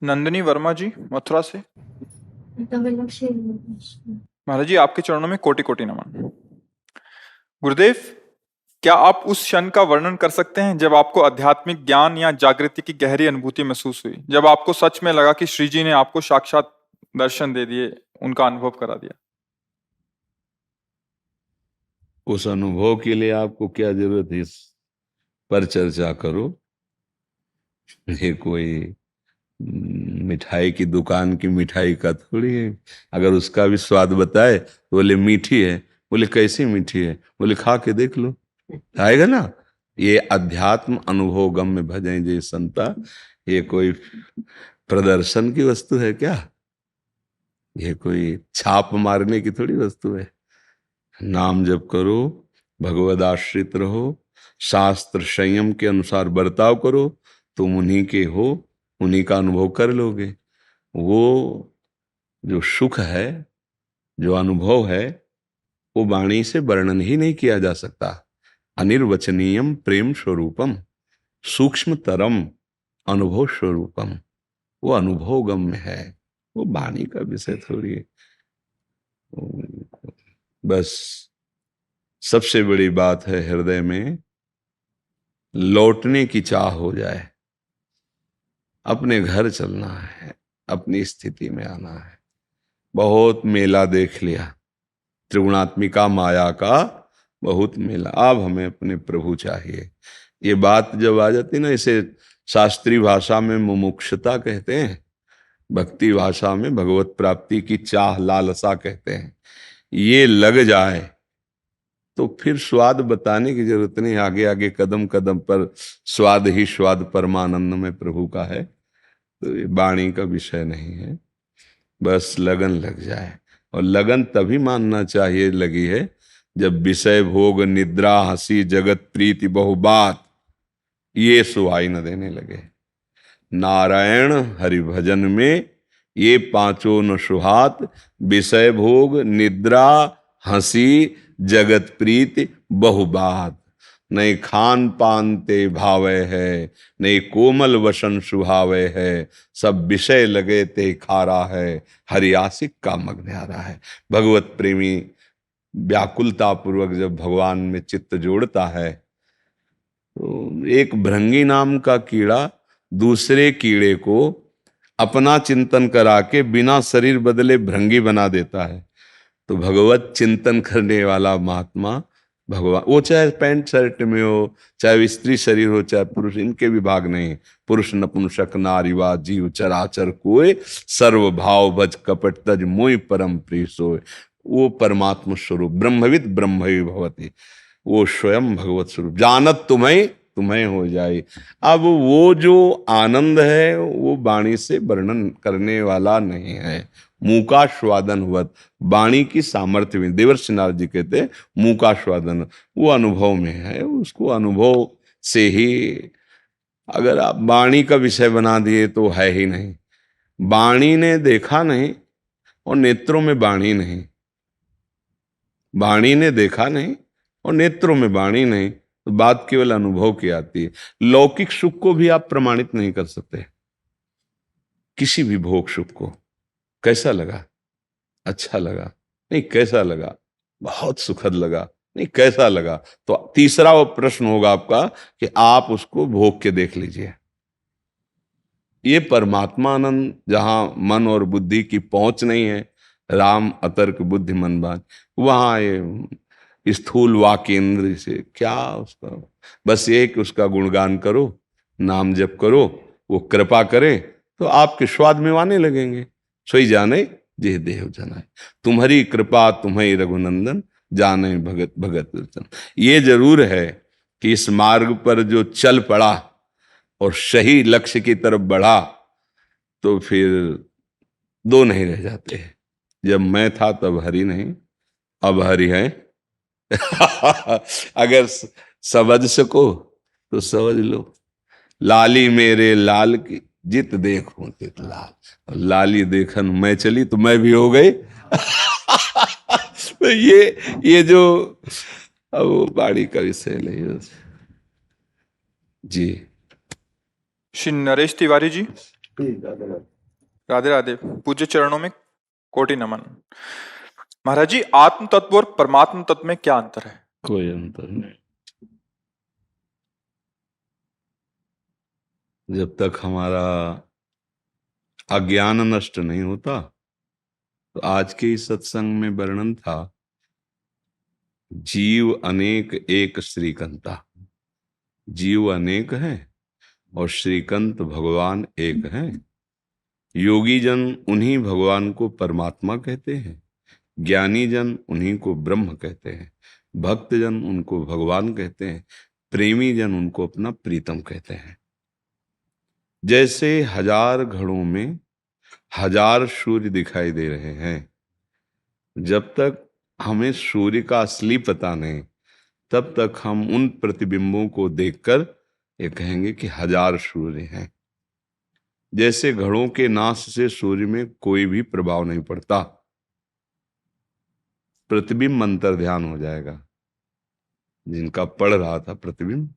नंदिनी वर्मा जी, मथुरा से। महाराज जी, आपके चरणों में कोटि कोटि नमन। गुरुदेव, क्या आप उस क्षण का वर्णन कर सकते हैं जब आपको आध्यात्मिक ज्ञान या जागृति की गहरी अनुभूति महसूस हुई, जब आपको सच में लगा कि श्री जी ने आपको साक्षात दर्शन दे दिए, उनका अनुभव करा दिया? उस अनुभव के लिए आपको क्या जरूरत है? इस पर चर्चा करो। ये कोई मिठाई की दुकान की मिठाई का थोड़ी है। अगर उसका भी स्वाद बताए तो बोले मीठी है, बोले कैसी मीठी है, बोले खा के देख लो, आएगा ना। ये अध्यात्म अनुभव गम्य भजन जय संता, ये कोई प्रदर्शन की वस्तु है क्या? ये कोई छाप मारने की थोड़ी वस्तु है। नाम जप करो, भगवद आश्रित रहो, शास्त्र संयम के अनुसार बर्ताव करो, तुम उन्हीं के हो, उन्हीं का अनुभव कर लोगे। वो जो सुख है, जो अनुभव है, वो वाणी से वर्णन ही नहीं किया जा सकता। अनिर्वचनीयम प्रेम स्वरूपम, सूक्ष्म तरम अनुभव स्वरूपम। वो अनुभव गम्य है, वो वाणी का विषय थोड़ी है। बस सबसे बड़ी बात है हृदय में लौटने की चाह हो जाए, अपने घर चलना है, अपनी स्थिति में आना है। बहुत मेला देख लिया, त्रिगुणात्मिका माया का बहुत मेला, अब हमें अपने प्रभु चाहिए। ये बात जब आ जाती ना, इसे शास्त्रीय भाषा में मुमुक्षुता कहते हैं, भक्ति भाषा में भगवत प्राप्ति की चाह लालसा कहते हैं। ये लग जाए तो फिर स्वाद बताने की जरूरत नहीं, आगे आगे कदम कदम पर स्वाद ही स्वाद परमानंद में प्रभु का है। तो ये वाणी का विषय नहीं है, बस लगन लग जाए। और लगन तभी मानना चाहिए लगी है जब विषय भोग निद्रा हंसी जगत प्रीति बहुबात ये सुहाई न देने लगे। नारायण हरि भजन में ये पांचों न सुहात, विषय भोग निद्रा हंसी जगत प्रीति बहुबात। नहीं खान पान ते भावे है, नहीं कोमल वसन सुहावे है, सब विषय लगे ते खारा है, हरियासिक का मग्नारा है। भगवत प्रेमी व्याकुलता पूर्वक जब भगवान में चित्त जोड़ता है, तो एक भृंगी नाम का कीड़ा दूसरे कीड़े को अपना चिंतन करा के बिना शरीर बदले भृंगी बना देता है। तो भगवत चिंतन करने वाला महात्मा भगवान, वो चाहे पैंट शर्ट में हो, चाहे स्त्री शरीर हो, चाहे पुरुष, इनके विभाग नहीं। पुरुष नपुंसक नारीवा जीव चराचर कोय, सर्व भाव भज कपट तज मोहि परम प्रिय सोय। वो परमात्मा स्वरूप ब्रह्मविद ब्रह्मवि भवति, वो स्वयं भगवत स्वरूप जानत तुम्हें तुम्हें हो जाए। अब वो जो आनंद है वो वाणी से वर्णन करने वाला नहीं है। मुंह का स्वादन हुआ, वाणी की सामर्थ्य में, देवर्षि नारद जी कहते हैं मुंह का स्वादन, वो अनुभव में है। उसको अनुभव से ही, अगर आप वाणी का विषय बना दिए तो है ही नहीं। वाणी ने देखा नहीं और नेत्रों में वाणी नहीं, वाणी ने देखा नहीं और नेत्रों में वाणी नहीं, तो बात केवल अनुभव की आती है। लौकिक सुख को भी आप प्रमाणित नहीं कर सकते। किसी भी भोग सुख को कैसा लगा, अच्छा लगा, नहीं कैसा लगा, बहुत सुखद लगा, नहीं कैसा लगा, तो तीसरा वो प्रश्न होगा आपका कि आप उसको भोग के देख लीजिए। ये परमात्मा आनंद जहां मन और बुद्धि की पहुंच नहीं है, राम अतर्क बुद्धि मनबान, वहां ये स्थूल वाक्य इंद्र से क्या उसका, बस ये कि उसका गुणगान करो, नाम जप करो, वो कृपा करे तो आपके स्वाद में आने लगेंगे। सोई जाने जे देव जनाए, तुम्हारी कृपा तुम्हें रघुनंदन, जाने भगत भगत वचन। ये जरूर है कि इस मार्ग पर जो चल पड़ा और सही लक्ष्य की तरफ बढ़ा, तो फिर दो नहीं रह जाते। जब मैं था तब हरि नहीं, अब हरि है। अगर समझ सको तो समझ लो। लाली मेरे लाल की जित देखूं तित लाल, लाली देखन मैं चली तो मैं भी हो गई। तो ये जो, अब वो बाड़ी का विषय नहीं। जी श्री नरेश तिवारी जी। राधे राधे। पूज्य चरणों में कोटि नमन। महाराज जी, आत्म तत्व और परमात्म तत्व में क्या अंतर है? कोई अंतर नहीं। जब तक हमारा अज्ञान नष्ट नहीं होता, तो आज के इस सत्संग में वर्णन था, जीव अनेक एक श्रीकंता। जीव अनेक हैं और श्रीकंत भगवान एक हैं। योगी जन उन्हीं भगवान को परमात्मा कहते हैं, ज्ञानी जन उन्हीं को ब्रह्म कहते हैं, भक्त जन उनको भगवान कहते हैं, प्रेमी जन उनको अपना प्रीतम कहते हैं। जैसे 1000 घड़ों में 1000 सूर्य दिखाई दे रहे हैं, जब तक हमें सूर्य का असली पता नहीं, तब तक हम उन प्रतिबिंबों को देखकर ये कहेंगे कि 1000 सूर्य हैं। जैसे घड़ों के नाश से सूर्य में कोई भी प्रभाव नहीं पड़ता, प्रतिबिंब अंतर ध्यान हो जाएगा। जिनका पड़ रहा था प्रतिबिंब,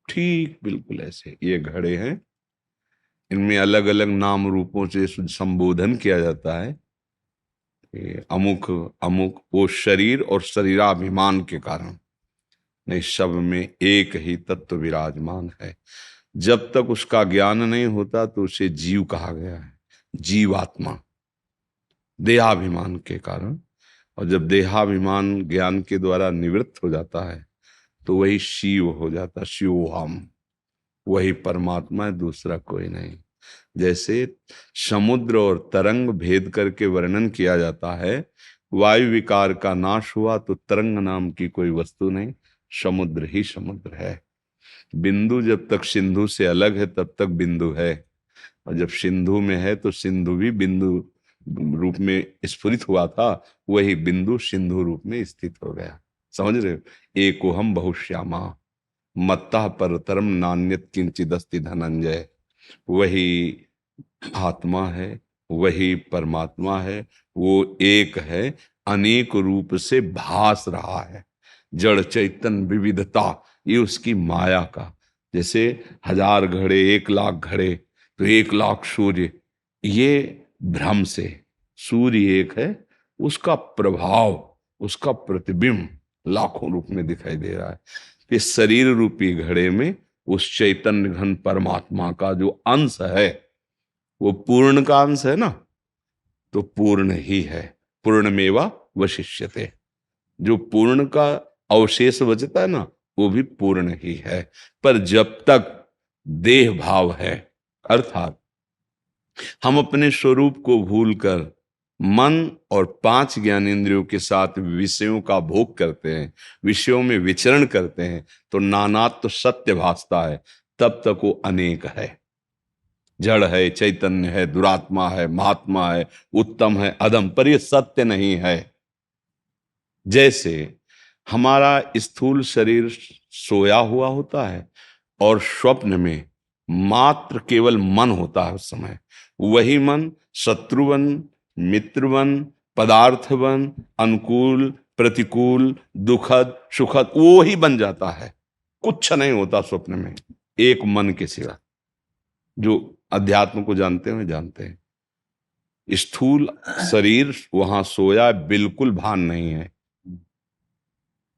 ठीक बिल्कुल ऐसे ये घड़े हैं, इनमें अलग अलग नाम रूपों से संबोधन किया जाता है। अमुक अमुक वो शरीर और शरीराभिमान के कारण नहीं, सब में एक ही तत्व विराजमान है। जब तक उसका ज्ञान नहीं होता तो उसे जीव कहा गया है, जीवात्मा, देहाभिमान के कारण। और जब देहाभिमान ज्ञान के द्वारा निवृत्त हो जाता है तो वही शिव हो जाता, शिवोहम, वही परमात्मा है, दूसरा कोई नहीं। जैसे समुद्र और तरंग भेद करके वर्णन किया जाता है, वायु विकार का नाश हुआ तो तरंग नाम की कोई वस्तु नहीं, समुद्र ही समुद्र है। बिंदु जब तक सिंधु से अलग है तब तक बिंदु है, और जब सिंधु में है तो सिंधु भी बिंदु रूप में स्फुरित हुआ था, वही बिंदु सिंधु रूप में स्थित हो गया। समझ रहे हो? एकोहम बहुश्यामा मत्ता परतरम नान्यत किंचिदस्ति धनंजय। वही आत्मा है, वही परमात्मा है, वो एक है, अनेक रूप से भास रहा है। जड़ चैतन्य विविधता, ये उसकी माया का। जैसे 1000 घड़े, 1,00,000 घड़े, तो 1,00,000 सूर्य, ये भ्रम से। सूर्य एक है, उसका प्रभाव, उसका प्रतिबिंब लाखों रूप में दिखाई दे रहा है। इस शरीर रूपी घड़े में उस चैतन्य घन परमात्मा का जो अंश है, वो पूर्ण का अंश है ना, तो पूर्ण ही है। पूर्णमेवा वशिष्यते, जो पूर्ण का अवशेष बचता है ना, वो भी पूर्ण ही है। पर जब तक देह भाव है, अर्थात हम अपने स्वरूप को भूलकर मन और 5 ज्ञानेंद्रियों के साथ विषयों का भोग करते हैं, विषयों में विचरण करते हैं, तो नानात्व तो सत्य भासता है, तब तक वो अनेक है। जड़ है, चैतन्य है, दुरात्मा है, महात्मा है, उत्तम है, अधम, पर ये सत्य नहीं है। जैसे हमारा स्थूल शरीर सोया हुआ होता है और स्वप्न में मात्र केवल मन होता है, उस समय वही मन शत्रुवन, मित्रवन, पदार्थवन, अनुकूल, प्रतिकूल, दुखद, सुखद, वो ही बन जाता है। कुछ नहीं होता स्वप्न में एक मन के सिवा। जो अध्यात्म को जानते हैं जानते हैं, स्थूल शरीर वहां सोया, बिल्कुल भान नहीं है।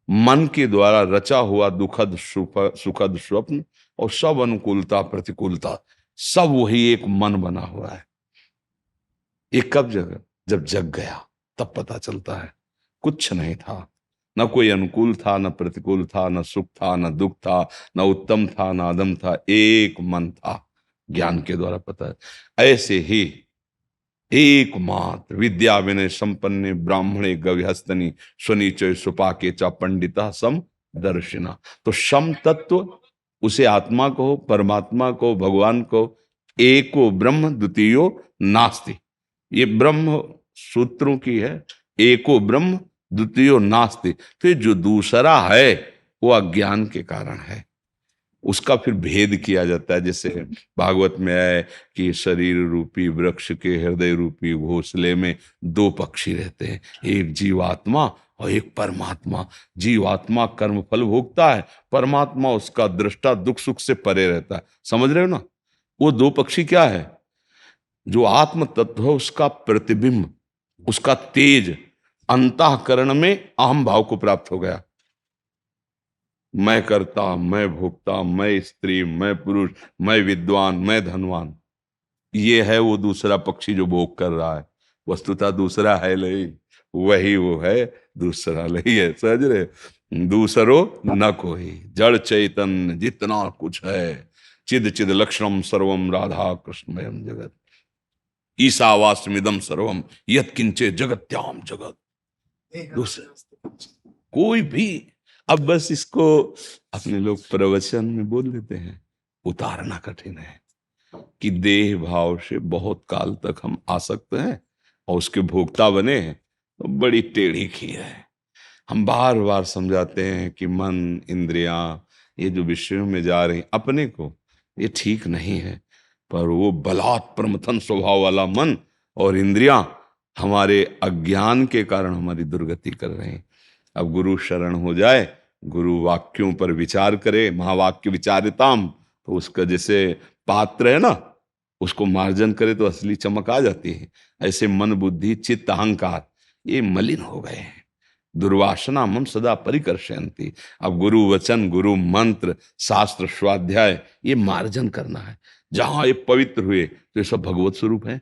मन के द्वारा रचा हुआ दुखद सुखद स्वप्न और सब अनुकूलता प्रतिकूलता, सब वही एक मन बना हुआ है। ये कब जगा? जब जग गया तब पता चलता है कुछ नहीं था, न कोई अनुकूल था, न प्रतिकूल था, न सुख था, न दुख था, न उत्तम था, न अधम था, एक मन था। ज्ञान के द्वारा पता है। ऐसे ही एकमात्र विद्या विनय संपन्ने ब्राह्मणे गविहस्तनी स्वनीचय सुपाके चा पंडिता सम दर्शिना। तो सम तत्व, उसे आत्मा को, परमात्मा को, भगवान को, एको ब्रह्म द्वितीयो नास्ति, ये ब्रह्म सूत्रों की है। एको ब्रह्म द्वितीयो नास्ति, तो जो दूसरा है वो अज्ञान के कारण है, उसका फिर भेद किया जाता है। जैसे भागवत में है कि शरीर रूपी वृक्ष के हृदय रूपी घोंसले में 2 पक्षी रहते हैं, एक जीवात्मा और एक परमात्मा। जीवात्मा कर्म फल भोगता है, परमात्मा उसका दृष्टा, दुख सुख से परे रहता है। समझ रहे हो ना? वो 2 पक्षी क्या है? जो आत्म तत्व है उसका प्रतिबिंब, उसका तेज अंतःकरण में अहम भाव को प्राप्त हो गया। मैं करता, मैं भोगता, मैं स्त्री, मैं पुरुष, मैं विद्वान, मैं धनवान, ये है वो दूसरा पक्षी जो भोग कर रहा है। वस्तुतः दूसरा है नहीं, वही वो है, दूसरा नहीं है। समझ रहे? दूसरो न कोई, जड़ चैतन्य जितना कुछ है, चिद चिद लक्षणम सर्वम राधा कृष्णमयम जगत, ईशावास्यमिदम सर्वम यत् किंचे जगत्याम जगत। दूसरा कोई भी, अब बस इसको अपने लोग प्रवचन में बोल देते हैं, उतारना कठिन है कि देह भाव से बहुत काल तक हम आ सकते हैं और उसके भोक्ता बने हैं, तो बड़ी टेढ़ी खीर है। हम बार बार समझाते हैं कि मन, इंद्रियां, ये जो विषयों में जा रही अपने को, ये ठीक नहीं है। पर वो बलात् प्रमथन स्वभाव वाला मन और इंद्रियां हमारे अज्ञान के कारण हमारी दुर्गति कर रहे हैं। अब गुरु शरण हो जाए, गुरु वाक्यों पर विचार करे, महावाक्य विचारिताम, तो उसका जैसे पात्र है ना, उसको मार्जन करे तो असली चमक आ जाती है। ऐसे मन, बुद्धि, चित्त, अहंकार ये मलिन हो गए हैं। दुर्वासना मम सदा परिकर्षयन्ति। अब गुरु वचन, गुरु मंत्र, शास्त्र, स्वाध्याय, ये मार्जन करना है। जहां ये पवित्र हुए तो ये सब भगवत स्वरूप है।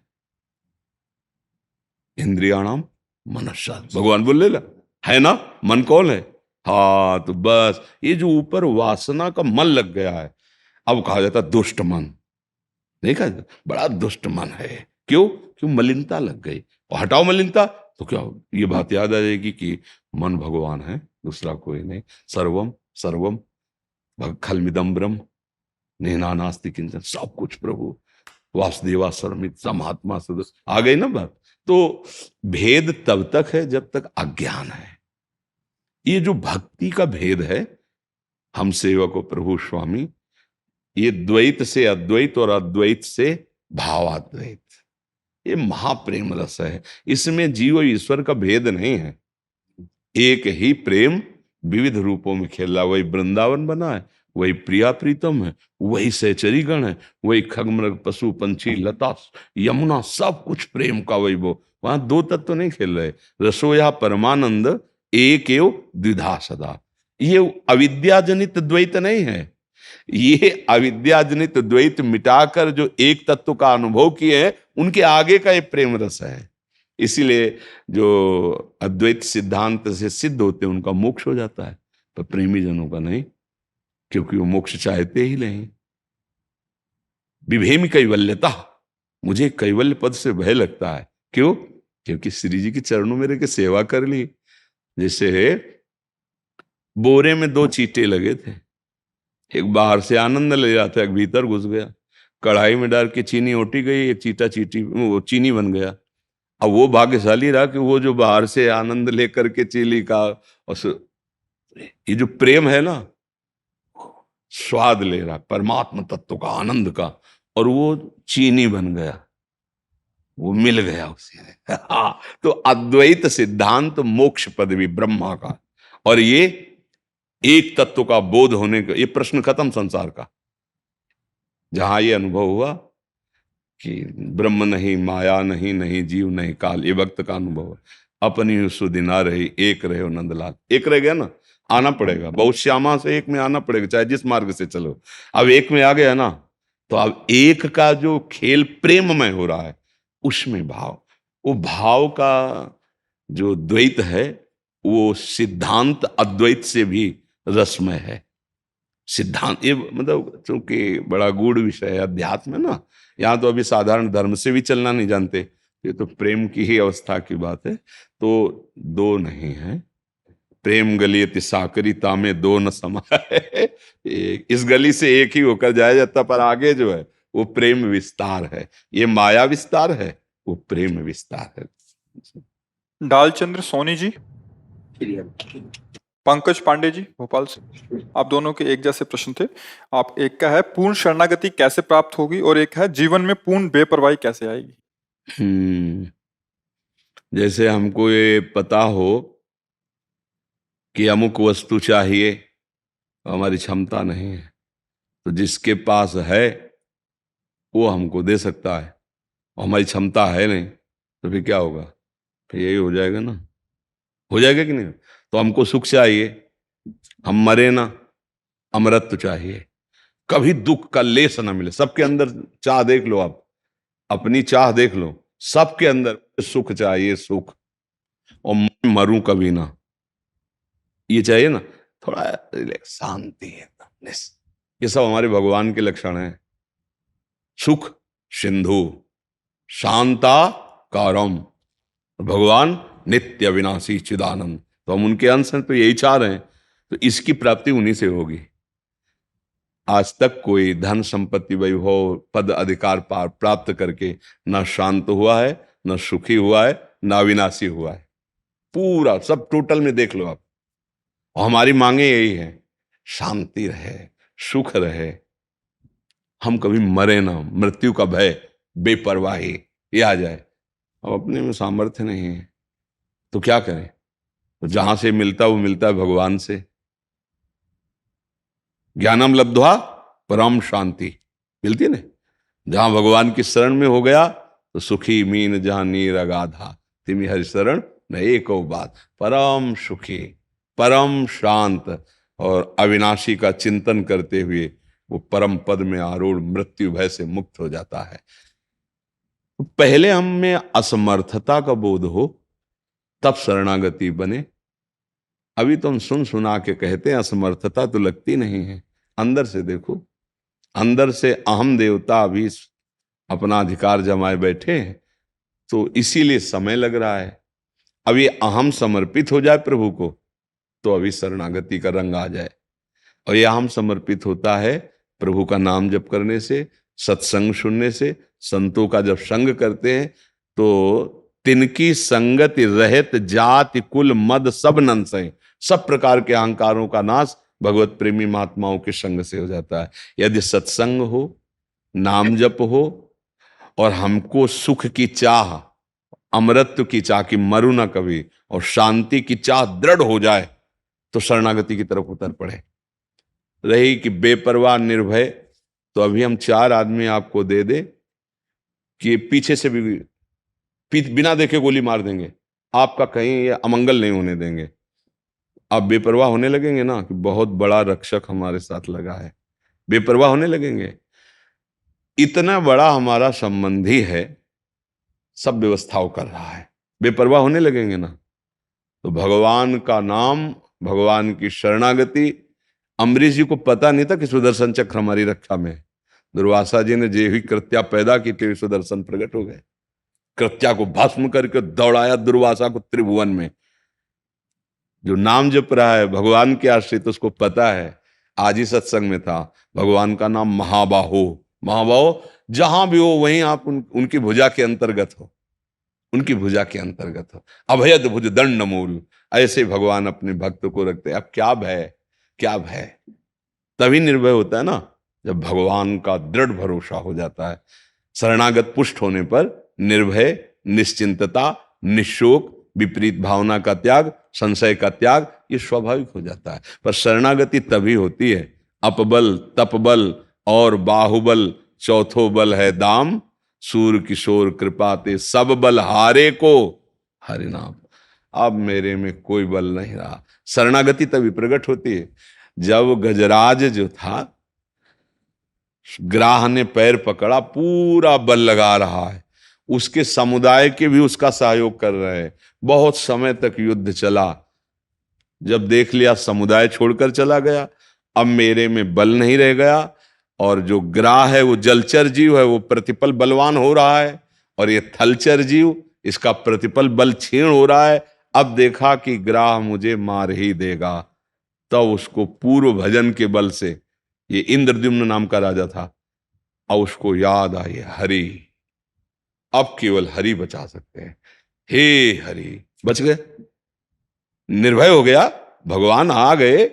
इंद्रियाणाम मनश्चात, भगवान बोले ना, है ना, मन कौन है? हाँ, तो बस ये जो ऊपर वासना का मन लग गया है, अब कहा जाता दुष्ट मन। देखा, बड़ा दुष्ट मन है। क्यों? क्यों? मलिनता लग गई। और हटाओ मलिनता तो क्या ये बात याद आ जाएगी कि मन भगवान है, दूसरा कोई नहीं। सर्वम सर्वम खलमिदम ब्रह्म नेहानास्ति किंचन, सब कुछ प्रभु, वासुदेवा सर्वमित समात्मा सदस्य। आ गई ना बात। तो भेद तब तक है जब तक अज्ञान है। ये जो भक्ति का भेद है, हम सेवको प्रभु स्वामी, ये द्वैत से अद्वैत और अद्वैत से भावाद्वैत, ये महाप्रेम रस है। इसमें जीव और ईश्वर का भेद नहीं है। एक ही प्रेम विविध रूपों में खेल रहा है। वही वृंदावन बना है, वही प्रिया प्रीतम है, वही सहचरी गण है, वही खगमृग पशु पंछी लता यमुना, सब कुछ प्रेम का वही वो। वहां दो तत्व नहीं खेल रहे। रसोया परमानंद एक एव द्विधा सदा, ये अविद्याजनित द्वैत नहीं है। ये अविद्याजनित द्वैत मिटाकर जो एक तत्व का अनुभव किए हैं, उनके आगे का ये प्रेम रस है। इसीलिए जो अद्वैत सिद्धांत से सिद्ध होते हैं उनका मोक्ष हो जाता है, पर प्रेमी जनों का नहीं, क्योंकि वो मोक्ष चाहते ही नहीं। विभेमी कैवल्यता, मुझे कैवल्य पद से भय लगता है। क्यों? क्योंकि श्री जी के चरणों में रह के सेवा कर ली। जैसे बोरे में दो चींटे लगे थे, एक बाहर से आनंद ले रहा था, एक भीतर घुस गया। कढ़ाई में डाल के चीनी ओटी गई, एक चीटा चीटी वो चीनी बन गया। अब वो भाग्यशाली रहा कि वो जो बाहर से आनंद लेकर के चीनी का, और ये जो प्रेम है ना, स्वाद ले रहा परमात्मा तत्व का, आनंद का, और वो चीनी बन गया, वो मिल गया उसे। हाँ, तो अद्वैत सिद्धांत मोक्ष पदवी ब्रह्मा का, और ये एक तत्व का बोध होने का, ये प्रश्न खत्म संसार का। जहां ये अनुभव हुआ कि ब्रह्म नहीं, माया नहीं, नहीं जीव नहीं काल, ये वक्त का अनुभव है। अपनी सुदिन आ रही, एक रहे हो नंदलाल। एक रह गया ना, आना पड़ेगा। बहुत श्यामा से एक में आना पड़ेगा, चाहे जिस मार्ग से चलो। अब एक में आ गया ना, तो अब एक का जो खेल प्रेममय हो रहा है, उसमें भाव, वो भाव का जो द्वैत है, वो सिद्धांत अद्वैत से भी रसमय है। सिद्धांत ये मतलब चूंकि बड़ा गूढ़ विषय है अध्यात्म है ना, यहाँ तो अभी साधारण धर्म से भी चलना नहीं जानते, ये तो प्रेम की ही अवस्था की बात है। तो दो नहीं है, प्रेम गलियति साकरी तामे दो न समाये। इस गली से एक ही होकर जाया जाता, पर आगे जो है वो प्रेम विस्तार है। ये माया विस्तार है, वो प्रेम विस्तार है। डालचंद्र सोनी जी, पंकज पांडे जी भोपाल से, आप दोनों के एक जैसे प्रश्न थे। आप एक का है पूर्ण शरणागति कैसे प्राप्त होगी, और एक है जीवन में पूर्ण बेपरवाही कैसे आएगी। जैसे हमको ये पता हो कि अमुक वस्तु चाहिए, हमारी क्षमता नहीं है, तो जिसके पास है वो हमको दे सकता है, और हमारी क्षमता है नहीं, तो फिर क्या होगा? फिर यही हो जाएगा ना, हो जाएगा कि नहीं? तो हमको सुख चाहिए, हम मरे ना, अमरत्व चाहिए, कभी दुख का लेस ना मिले। सबके अंदर चाह देख लो आप, अपनी चाह देख लो, सबके अंदर सुख चाहिए, सुख, और मैं मरूं कभी ना, ये चाहिए ना। थोड़ा रिलैक्स, शांति है, ये सब हमारे भगवान के लक्षण हैं। सुख सिंधु, शांता कारम, भगवान नित्य विनाशी चिदानंद, तो हम उनके अंश हैं, तो यही चाह रहे हैं, तो इसकी प्राप्ति उन्हीं से होगी। आज तक कोई धन संपत्ति वैभव पद अधिकार प्राप्त करके ना शांत हुआ है, ना सुखी हुआ है, ना अविनाशी हुआ है। पूरा सब टोटल में देख लो आप। और हमारी मांगे यही है, शांति रहे, सुख रहे, हम कभी मरे ना, मृत्यु का भय, बेपरवाही ये आ जाए। अब अपने में सामर्थ्य नहीं है तो क्या करें? तो जहां से मिलता वो मिलता है भगवान से। ज्ञानम लब्ध्वा परम शांति मिलती है ना, जहां भगवान की शरण में हो गया तो सुखी मीन जहां नीर अगाधा, तिमी हरि शरण न एको बात, परम सुखी, परम शांत और अविनाशी का चिंतन करते हुए वो परम पद में आरूढ़ मृत्यु भय से मुक्त हो जाता है। पहले हम में असमर्थता का बोध हो तब शरणागति बने। अभी तो हम सुन सुना के कहते हैं, असमर्थता तो लगती नहीं है। अंदर से देखो, अंदर से अहम देवता अभी अपना अधिकार जमाए बैठे हैं, तो इसीलिए समय लग रहा है। अभी अहम समर्पित हो जाए प्रभु को तो अभी शरणागति का रंग आ जाए। और यह अहम समर्पित होता है प्रभु का नाम जप करने से, सत्संग सुनने से। संतों का जब संग करते हैं तो तिनकी संगति रहत जाति कुल मद सब नंसय, सब प्रकार के अहंकारों का नाश भगवत प्रेमी महात्माओं के संग से हो जाता है। यदि सत्संग हो, नाम जप हो, और हमको सुख की चाह, अमरत्व की चाह कि मरू ना कभी, और शांति की चाह दृढ़ हो जाए, तो शरणागति की तरफ उतर पड़े। रही कि बेपरवाह निर्भय, तो अभी हम 4 आदमी आपको दे दे कि पीछे से भी बिना देखे गोली मार देंगे, आपका कहीं ये अमंगल नहीं होने देंगे। आप बेपरवाह होने लगेंगे ना कि बहुत बड़ा रक्षक हमारे साथ लगा है, बेपरवाह होने लगेंगे। इतना बड़ा हमारा संबंधी है, सब व्यवस्थाओं कर रहा है, बेपरवाह होने लगेंगे ना। तो भगवान का नाम, भगवान की शरणागति। अम्बरीश जी को पता नहीं था कि सुदर्शन चक्र हमारी रक्षा में है। दुर्वासा जी ने जे हुई कृत्या पैदा की थी, सुदर्शन प्रकट हो गए, कृत्या को भस्म करके दौड़ाया दुर्वासा को त्रिभुवन में। जो नाम जप रहा है भगवान के आश्रित, उसको पता है, आज ही सत्संग में था, भगवान का नाम महाबाहो। महाबाहो जहां भी हो वहीं आप उनकी भुजा के अंतर्गत हो, उनकी भुजा के अंतर्गत हो। अभयद भुज दंड मूल, ऐसे भगवान अपने भक्त को रखते हैं। अब क्या भय, क्या भय? तभी निर्भय होता है ना जब भगवान का दृढ़ भरोसा हो जाता है। शरणागत पुष्ट होने पर निर्भय, निश्चिंतता, निशोक, विपरीत भावना का त्याग, संशय का त्याग, ये स्वाभाविक हो जाता है। पर शरणागति तभी होती है, अपबल, तपबल और बाहुबल चौथो बल है दाम, सूर किशोर कृपाते सब बल हारे को हरिनाम। अब मेरे में कोई बल नहीं रहा। शरणागति तभी प्रकट होती है जब गजराज जो था, ग्राह ने पैर पकड़ा, पूरा बल लगा रहा है, उसके समुदाय के भी उसका सहयोग कर रहे हैं। बहुत समय तक युद्ध चला, जब देख लिया समुदाय छोड़कर चला गया, अब मेरे में बल नहीं रह गया, और जो ग्राह है वो जलचर जीव है, वो प्रतिपल बलवान हो रहा है, और ये थलचर जीव, इसका प्रतिपल बल क्षीण हो रहा है। अब देखा कि ग्राह मुझे मार ही देगा, तब उसको पूर्व भजन के बल से, ये इंद्रद्युम्न नाम का राजा था, और उसको याद आई हरि, अब केवल हरि बचा सकते हैं, हे हरि, बच गए, निर्भय हो गया। भगवान आ गए,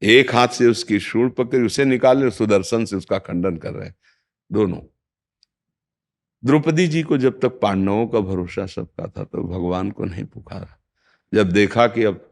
एक हाथ से उसकी शूल पकड़ी, उसे निकाले, सुदर्शन से उसका खंडन कर रहे हैं दोनों। द्रौपदी जी को जब तक पांडवों का भरोसा सबका था तो भगवान को नहीं पुकारा। जब देखा कि अब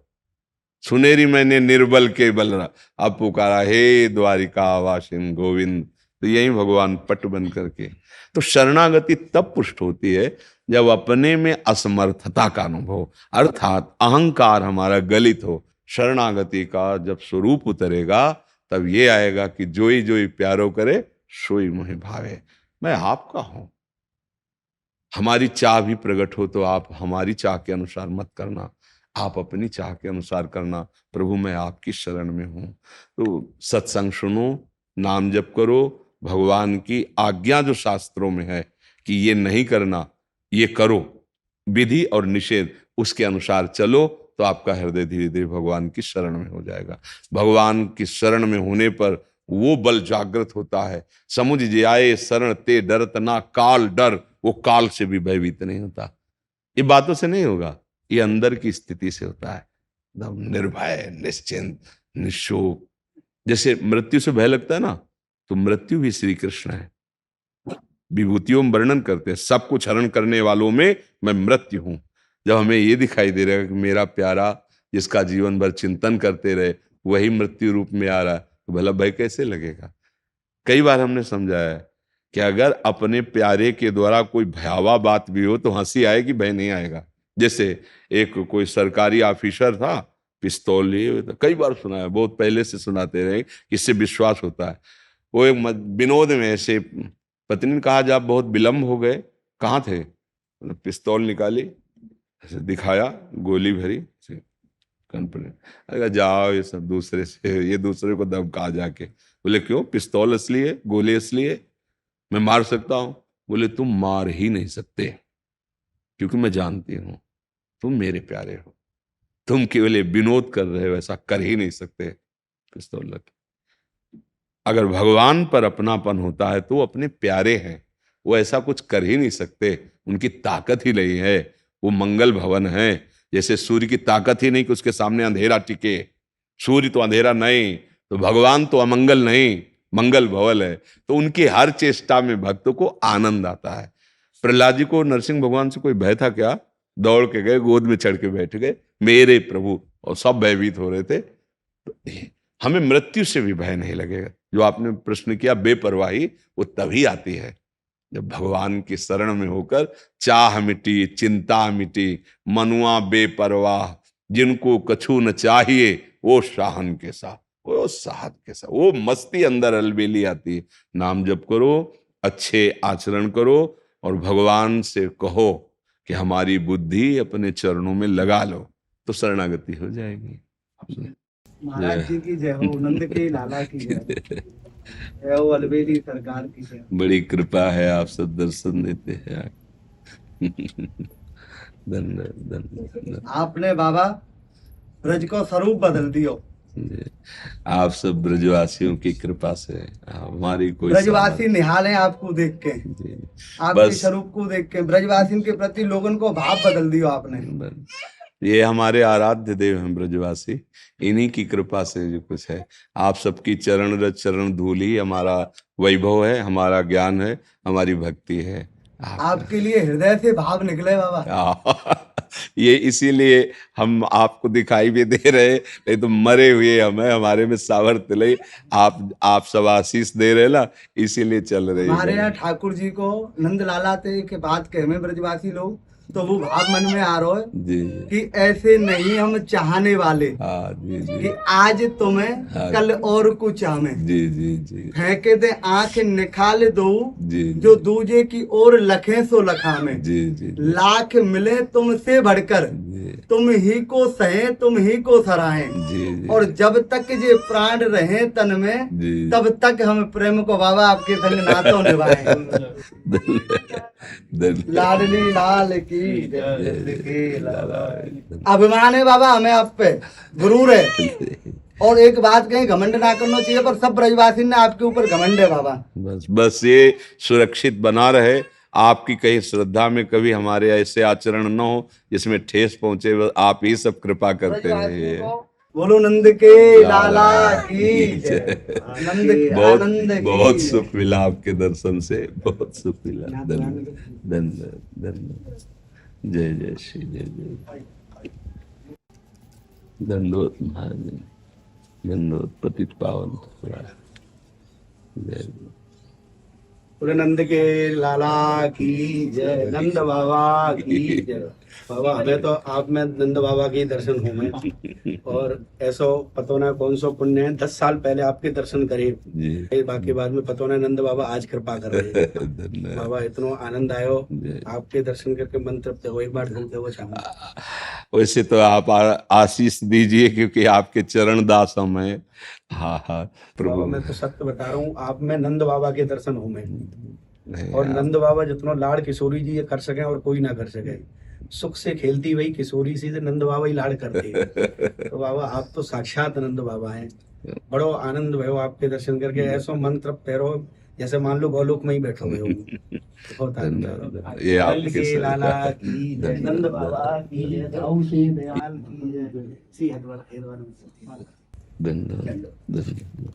सुनेरी मैंने निर्बल के बल रहा, अब पुकारा, हे द्वारिका वासिन गोविंद, तो यही भगवान पट बन करके। तो शरणागति तब पुष्ट होती है जब अपने में असमर्थता का अनुभव, अर्थात अहंकार हमारा गलित हो। शरणागति का जब स्वरूप उतरेगा तब ये आएगा कि जोई जोई प्यारो करे सोई मोहि भावे। मैं आपका हूं। हमारी चाह भी प्रकट हो तो आप हमारी चाह के अनुसार मत करना, आप अपनी चाह के अनुसार करना। प्रभु मैं आपकी शरण में हूं। तो सत्संग सुनो, नाम जप करो, भगवान की आज्ञा जो शास्त्रों में है कि ये नहीं करना, ये करो, विधि और निषेध उसके अनुसार चलो, तो आपका हृदय धीरे धीरे भगवान की शरण में हो जाएगा। भगवान की शरण में होने पर वो बल जागृत होता है। समुझ जाए शरण ते डरत ना काल डर, वो काल से भी भयभीत नहीं होता। ये बातों से नहीं होगा, ये अंदर की स्थिति से होता है। एकदम निर्भय, निश्चिंत, निशोक। जैसे मृत्यु से भय लगता है ना, तो मृत्यु भी श्री कृष्ण है। विभूतियों में वर्णन करते हैं, सब कुछ हरण करने वालों में मैं मृत्यु हूं। जब हमें ये दिखाई दे रहा है कि मेरा प्यारा जिसका जीवन भर चिंतन करते रहे वही मृत्यु रूप में आ रहा है, तो भला भय कैसे लगेगा। कई बार हमने समझाया है कि अगर अपने प्यारे के द्वारा कोई भयावह बात भी हो तो हंसी आएगी, भय नहीं आएगा। जैसे एक कोई सरकारी ऑफिसर था, पिस्तौल लिए हुए था, कई बार सुना है, बहुत पहले से सुनाते रहे, इससे विश्वास होता है। वो एक विनोद में ऐसे पत्नी ने कहा, जब बहुत विलंब हो गए, कहाँ थे, पिस्तौल निकाली, ऐसे दिखाया, गोली भरी, अरे जाओ ये सब दूसरे से, ये दूसरे को धमका जाके। बोले क्यों, पिस्तौल असली है, गोली असली है, मैं मार सकता हूं। बोले तुम मार ही नहीं सकते, क्योंकि मैं जानती हूं तुम मेरे प्यारे हो, तुम केवल विनोद कर रहे हो, ऐसा कर ही नहीं सकते। पिस्तौल लग, अगर भगवान पर अपनापन होता है तो वो अपने प्यारे हैं, वो ऐसा कुछ कर ही नहीं सकते, उनकी ताकत ही नहीं है, वो मंगल भवन है। जैसे सूर्य की ताकत ही नहीं कि उसके सामने अंधेरा टिके, सूर्य तो अंधेरा नहीं, तो भगवान तो अमंगल नहीं, मंगल भवन है। तो उनकी हर चेष्टा में भक्तों को आनंद आता है। प्रहलाद जी को नरसिंह भगवान से कोई भय था क्या, दौड़ के गए, गोद में चढ़ के बैठ गए, मेरे प्रभु, और सब भयभीत हो रहे थे। तो हमें मृत्यु से भी भय नहीं लगेगा। जो आपने प्रश्न किया बेपरवाही, वो तभी आती है जब भगवान की शरण में होकर चाह मिटी, चिंता मिटी, मनुआ बेपरवाह, जिनको कछु न चाहिए वो शाहन के साथ, वो साहत के साथ, वो मस्ती अंदर अलबेली आती है। नाम जप करो, अच्छे आचरण करो, और भगवान से कहो कि हमारी बुद्धि अपने चरणों में लगा लो, तो शरणागति हो जाएगी। महाराज जी की जय हो, नंद के लाला की जय हो, अलबेली सरकार की जय। बड़ी कृपा है, आप सब दर्शन देते हैं। धन्यवाद, धन्यवाद। आपने बाबा ब्रज को स्वरूप बदल दियो। आप सब ब्रजवासियों की कृपा से, हमारी कोई ब्रजवासी निहाले आपको देख के, आपके स्वरूप को देख के, ब्रजवासियों के प्रति लोगों को भाव बदल दियो आपने। ये हमारे आराध्य देव हैं ब्रजवासी, इन्हीं की कृपा से जो कुछ है। आप सबकी चरण रज चरण धूली हमारा वैभव है, हमारा ज्ञान है, हमारी भक्ति है। आपके लिए हृदय से भाव निकले बाबा। ये इसीलिए हम आपको दिखाई भी दे रहे, नहीं तो मरे हुए हमें, हमारे में सामर्थ्य नहीं। आप सब आशीष दे रहे ना, इसीलिए चल रहे। हमारे यहाँ ठाकुर जी को नंद लाला ते के बात कहे में ब्रजवासी लोग, तो वो भाव मन में आ रहा है जी, कि ऐसे नहीं हम चाहने वाले। जी, जी, कि आज तुम्हें कल और कुछ हमें जी, जी, जी, फेंके दे आंख निकाल दो, जी, जो दूजे की ओर लखे सो लखा में। जी, जी, लाख मिले तुमसे बढ़कर, तुम ही को सहे तुम ही को सराहे, जी, और जब तक ये प्राण रहे तन में, जी, तब तक हम प्रेम को बाबा आपके संग नातों निभाए। लाडली लाल की अभिमान है बाबा हमें आप पे, गुरूर है। और एक बात कहीं घमंड ना करना चाहिए, पर सब ब्रजवासी ने आपके ऊपर घमंड है बाबा। बस ये सुरक्षित बना रहे। आपकी कहीं श्रद्धा में कभी हमारे ऐसे आचरण न हो जिसमें ठेस पहुंचे, आप ही सब कृपा करते रहिए। बोलो नंद के लाला की जय। नंद बहुत आनंद की बहुत सुख मिला आपके दर्शन से, बहुत सुख मिला। धन्यवाद, धन्यवाद। जय जय श्री जय जय। दंडोत महाराज, दंडोत पतित पावन। जय। बोले नंद के लाला की जय, नंद बाबा की जय। बाबा हमें तो आप में नंद बाबा के दर्शन हो में, और ऐसो पतो ना कौन सो पुण्य है, 10 साल पहले आपके दर्शन करे, जी बाकी बाद में पतो ना नंद बाबा आज कृपा कर रहे हैं। धन्यवाद। बाबा इतना आनंद आयो, जी। आपके दर्शन करके मन तृप्त हो। एक बार घूमते हुए चाहूंगा। वैसे तो आप आशीष दीजिए क्योंकि आपके चरण दास हम हैं। हाँ हाँ बाबा प्रभु। मैं तो सत्य बता रहा हूँ, आप में नंद बाबा के दर्शन हो में, नहीं, और नंद बाबा जितना लाड़ किशोरी जी ये कर सके और कोई ना कर सके। सुख से खेलती वही किशोरी सी से नंद बाबा ही लाड़ करते हैं। तो बाबा आप तो साक्षात नंद बाबा हैं। बड़ो आनंद भयो आपके दर्शन करके, ऐसो मन तृप्त पैरो जैसे मान लो गोलोक में ही बैठो हुए हो। बहुत आनंद आया। ये आपके नंद के से- लाला की जय, नंद बाबा की जय, दाऊ से दयाल की जय। सी हरिद्वार धन्यवाद धन्यवाद।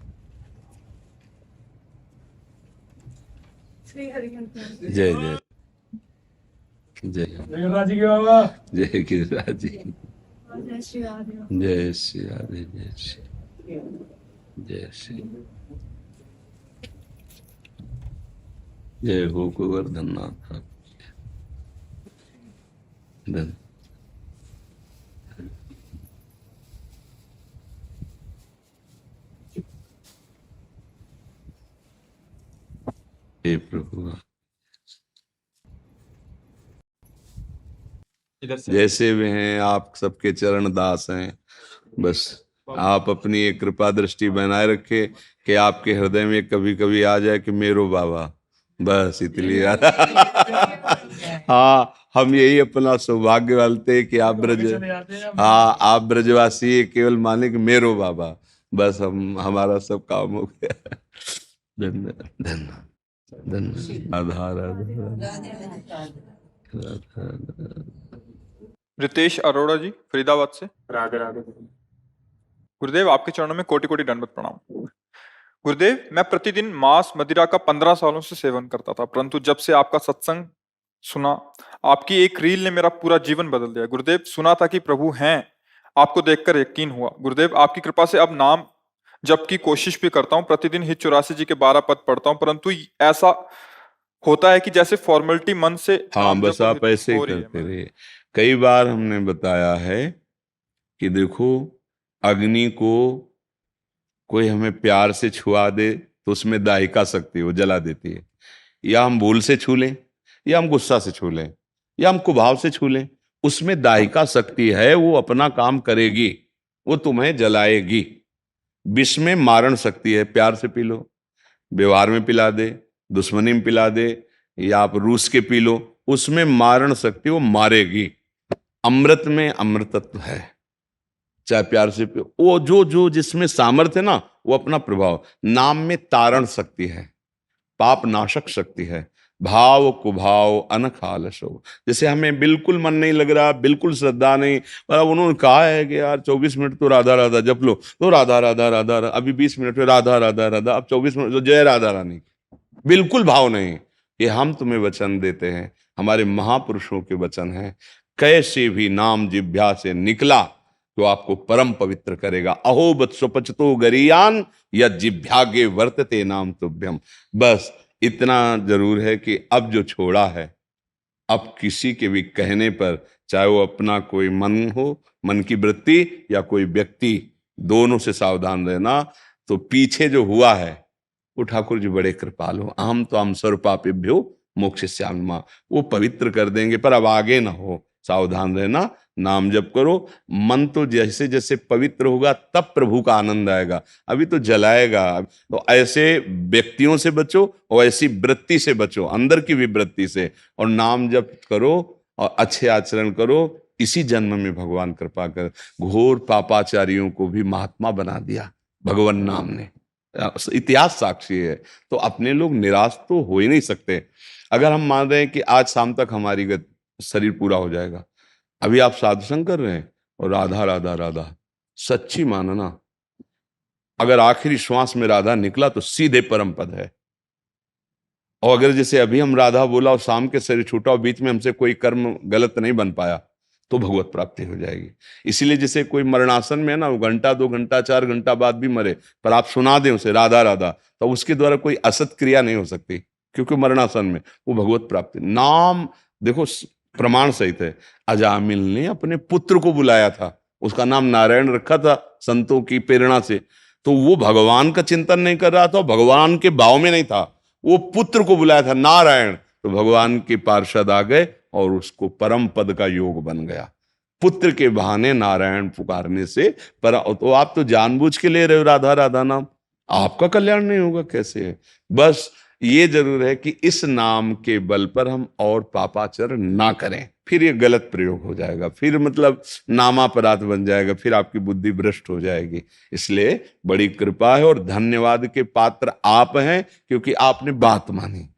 श्री हरिहंत जय जय जय गिरिराज की बाबा। जय गिरिराज जी। जय श्री राधे। जय श्री राधे जय श्री जय श्री जय हो गोवर्धन नाथ। धन्य हे प्रभु इधर से जैसे भी हैं आप सबके चरण दास हैं। बस आप अपनी एक कृपा दृष्टि बनाए रखे कि आपके हृदय में कभी कभी आ जाए कि मेरो बाबा, बस इसलिए हाँ हम यही अपना सौभाग्य वालते हैं कि आप ब्रज, हाँ आप ब्रजवासी केवल माने कि मेरो बाबा, बस हम हमारा सब काम हो गया। धन्यवाद धन्यवाद धन्यवाद। राधा राधा राधा। रितेश अरोड़ा जी फरीदाबाद से। राधे राधे। गुरुदेव आपके चरणों में कोटि कोटि दंडवत प्रणाम। गुरुदेव मैं प्रतिदिन मांस मदिरा का 15 सालों से सेवन करता था, परंतु जब से आपका सत्संग सुना, आपकी एक रील ने मेरा पूरा जीवन बदल दिया। गुरुदेव सुना था कि प्रभु हैं, आपको देखकर यकीन हुआ। गुरुदेव आपकी कृपा से अब नाम जप की कोशिश भी करता हूँ। प्रतिदिन ही 84 जी के 12 पद पढ़ता हूँ, परंतु ऐसा होता है कि जैसे फॉर्मेलिटी मन से हाँ नाम बस जप आप ऐसे ही हो रही है। करते रहिए। कई बार हमने बताया है कि देखो अग्नि को कोई हमें प्यार से छुआ दे तो उसमें दाहिका शक्ति वो जला देती है, या हम भूल से छू लें, या हम गुस्सा से छू लें, या हम कुभाव से छू लें, उसमें दाहिका शक्ति है, वो अपना काम करेगी, वो तुम्हें जलाएगी। विष में मारण शक्ति है, प्यार से पी लो, व्यवहार में पिला दे, दुश्मनी में पिला दे, या आप रूस के पी लो, उसमें मारण शक्ति वो मारेगी। अमृत में अमृतत्व है, चाहे प्यार से पियो, वो जो जो जिसमें सामर्थ्य है ना वो अपना प्रभाव। नाम में तारण शक्ति है, पाप नाशक शक्ति है, भाव कुभाव अनख आलसो। जैसे हमें बिल्कुल मन नहीं लग रहा, बिल्कुल श्रद्धा नहीं, पर अब उन्होंने कहा है कि यार 24 मिनट तो राधा राधा जप लो, तो राधा राधा राधा राधा, अभी 20 मिनट में राधा राधा राधा, अब 24 मिनट तो जय राधा रानी, बिल्कुल भाव नहीं। ये हम तुम्हें वचन देते हैं, हमारे महापुरुषों के वचन हैं, कैसे भी नाम जिह्वा से निकला तो आपको परम पवित्र करेगा। अहो बत्सोपचतो गरियान या जिह्वागे वर्तते नाम तुभ्यम। बस इतना जरूर है कि अब जो छोड़ा है, अब किसी के भी कहने पर, चाहे वो अपना कोई मन हो, मन की वृत्ति, या कोई व्यक्ति, दोनों से सावधान रहना। तो पीछे जो हुआ है वो ठाकुर जी बड़े कृपालु, अहम तो हम सर्वपापेभ्यो मोक्षयिष्यामि, वो पवित्र कर देंगे, पर अब आगे ना हो, सावधान रहना। नाम जप करो, मन तो जैसे जैसे पवित्र होगा तब प्रभु का आनंद आएगा, अभी तो जलाएगा। तो ऐसे व्यक्तियों से बचो और ऐसी वृत्ति से बचो, अंदर की भी वृत्ति से, और नाम जप करो और अच्छे आचरण करो। इसी जन्म में भगवान कृपा कर, घोर पापाचारियों को भी महात्मा बना दिया भगवान नाम ने, इतिहास साक्षी है। तो अपने लोग निराश तो हो ही नहीं सकते। अगर हम मान रहे हैं कि आज शाम तक हमारी शरीर पूरा हो जाएगा, अभी आप साधुसंग कर रहे हैं और राधा राधा राधा, सच्ची मानना, अगर आखिरी श्वास में राधा निकला तो सीधे परम पद है। और अगर जैसे अभी हम राधा बोला और शाम के शरीर छूटा और बीच में हमसे कोई कर्म गलत नहीं बन पाया तो भगवत प्राप्ति हो जाएगी। इसीलिए जैसे कोई मरणासन में है ना, वो घंटा 2 घंटा 4 घंटा बाद भी मरे, पर आप सुना दें उसे राधा राधा, तो उसके द्वारा कोई असत क्रिया नहीं हो सकती, क्योंकि मरणासन में वो भगवत प्राप्ति। नाम देखो प्रमाण सहित है। अजामिल ने अपने पुत्र को बुलाया था, उसका नाम नारायण रखा था संतों की प्रेरणा से, तो वो भगवान का चिंतन नहीं कर रहा था, भगवान के भाव में नहीं था, वो पुत्र को बुलाया था नारायण, तो भगवान के पार्षद आ गए और उसको परम पद का योग बन गया। पुत्र के बहाने नारायण पुकारने से पर, तो आप तो जानबूझ के ले रहे हो राधा राधा नाम, आपका कल्याण नहीं होगा कैसे है। बस ये जरूर है कि इस नाम के बल पर हम और पापाचरण ना करें, फिर ये गलत प्रयोग हो जाएगा, फिर मतलब नामापराध बन जाएगा, फिर आपकी बुद्धि भ्रष्ट हो जाएगी। इसलिए बड़ी कृपा है और धन्यवाद के पात्र आप हैं, क्योंकि आपने बात मानी।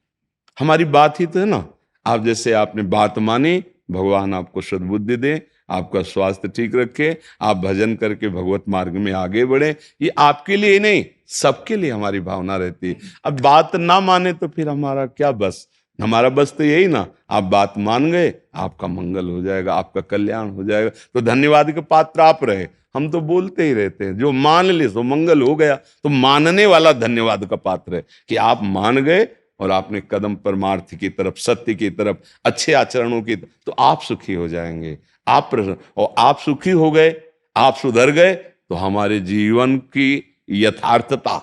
हमारी बात ही तो है ना, आप जैसे आपने बात मानी, भगवान आपको सद्बुद्धि दे, आपका स्वास्थ्य ठीक रखे, आप भजन करके भगवत मार्ग में आगे बढ़े। ये आपके लिए ही नहीं, सबके लिए हमारी भावना रहती है। अब बात ना माने तो फिर हमारा क्या बस, हमारा बस तो यही ना, आप बात मान गए, आपका मंगल हो जाएगा, आपका कल्याण हो जाएगा। तो धन्यवाद के पात्र आप रहे, हम तो बोलते ही रहते हैं, जो मान ले सो मंगल हो गया। तो मानने वाला धन्यवाद का पात्र है कि आप मान गए और आपने कदम परमार्थ की तरफ, सत्य की तरफ, अच्छे आचरणों की, तो आप सुखी हो जाएंगे, आप प्रसन्न, और आप सुखी हो गए, आप सुधर गए, तो हमारे जीवन की यथार्थता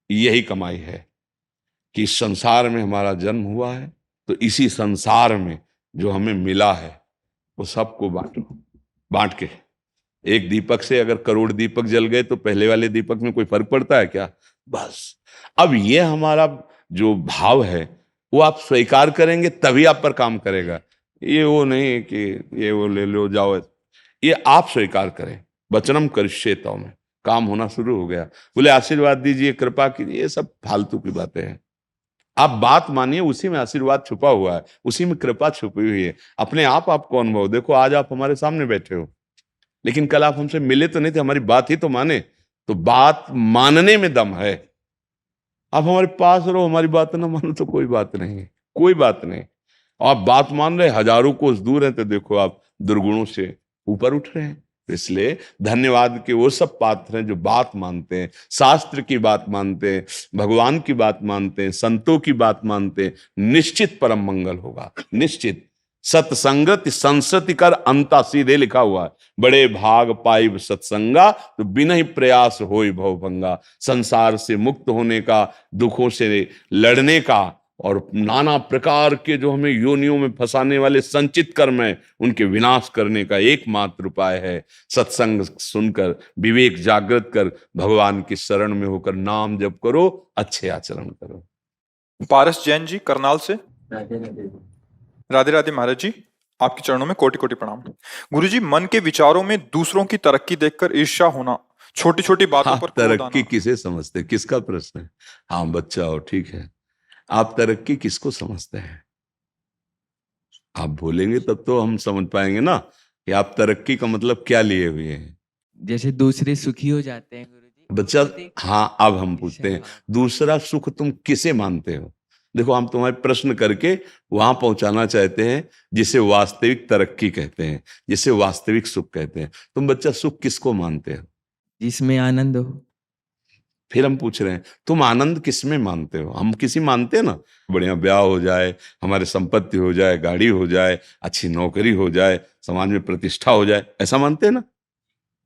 यही कमाई है कि इस संसार में हमारा जन्म हुआ है, तो इसी संसार में जो हमें मिला है वो सबको बांटो। बांट के एक दीपक से अगर करोड़ दीपक जल गए तो पहले वाले दीपक में कोई फर्क पड़ता है क्या? बस अब ये हमारा जो भाव है वो आप स्वीकार करेंगे तभी आप पर काम करेगा। ये वो नहीं कि ये वो ले लो जाओ, ये आप स्वीकार करें। वचनम करिष्ये तव में काम होना शुरू हो गया। बोले आशीर्वाद दीजिए, कृपा कीजिए, ये सब फालतू की बातें हैं। आप बात मानिए, उसी में आशीर्वाद छुपा हुआ है, उसी में कृपा छुपी हुई है। अपने आप आपको अनुभव देखो, आज आप हमारे सामने बैठे हो, लेकिन कल आप हमसे मिले तो नहीं थे, हमारी बात ही तो माने। तो बात मानने में दम है। आप हमारे पास रहो, हमारी बात ना मानो तो कोई बात नहीं, कोई बात नहीं। आप बात मान रहे, हजारों कोस दूर हैं, तो देखो आप दुर्गुणों से ऊपर उठ रहे हैं। इसलिए धन्यवाद के वो सब पात्र हैं जो बात मानते हैं, शास्त्र की बात मानते हैं, भगवान की बात मानते हैं, संतों की बात मानते हैं। निश्चित परम मंगल होगा, निश्चित। सत्संगत संसति कर अंता, सीधे लिखा हुआ है, बड़े भाग पाइब सत्संगा, तो बिना ही प्रयास होई भवभंगा। संसार से मुक्त होने का, दुखों से लड़ने का, और नाना प्रकार के जो हमें योनियों में फंसाने वाले संचित कर्म है, उनके विनाश करने का एकमात्र उपाय है सत्संग सुनकर, विवेक जागृत कर, भगवान की शरण में होकर नाम जप करो, अच्छे आचरण करो। पारस जैन जी करनाल से। राधे राधे महाराज जी, आपके चरणों में कोटि कोटि प्रणाम। गुरुजी, मन के विचारों में दूसरों की तरक्की देखकर ईर्ष्या होना, छोटी छोटी बातों पर क्रोध आना। तरक्की किसे समझते, किसका प्रश्न है? हाँ बच्चा हो, ठीक है, आप तरक्की किसको समझते हैं? आप बोलेंगे तब तो हम समझ पाएंगे ना कि आप तरक्की का मतलब क्या लिए हुए हैं। जैसे दूसरे सुखी हो जाते हैं गुरुजी। बच्चा, हाँ अब हम पूछते हैं, दूसरा सुख तुम किसे मानते हो? देखो, हम तुम्हारे प्रश्न करके वहां पहुंचाना चाहते हैं जिसे वास्तविक तरक्की कहते हैं, जिसे वास्तविक सुख कहते हैं। तुम बच्चा सुख किसको मानते हो? जिसमें आनंद हो। फिर हम पूछ रहे हैं तुम आनंद किसमें मानते हो? हम किसी मानते हैं ना, बढ़िया ब्याह हो जाए, हमारे संपत्ति हो जाए, गाड़ी हो जाए, अच्छी नौकरी हो जाए, समाज में प्रतिष्ठा हो जाए, ऐसा मानते हैं ना?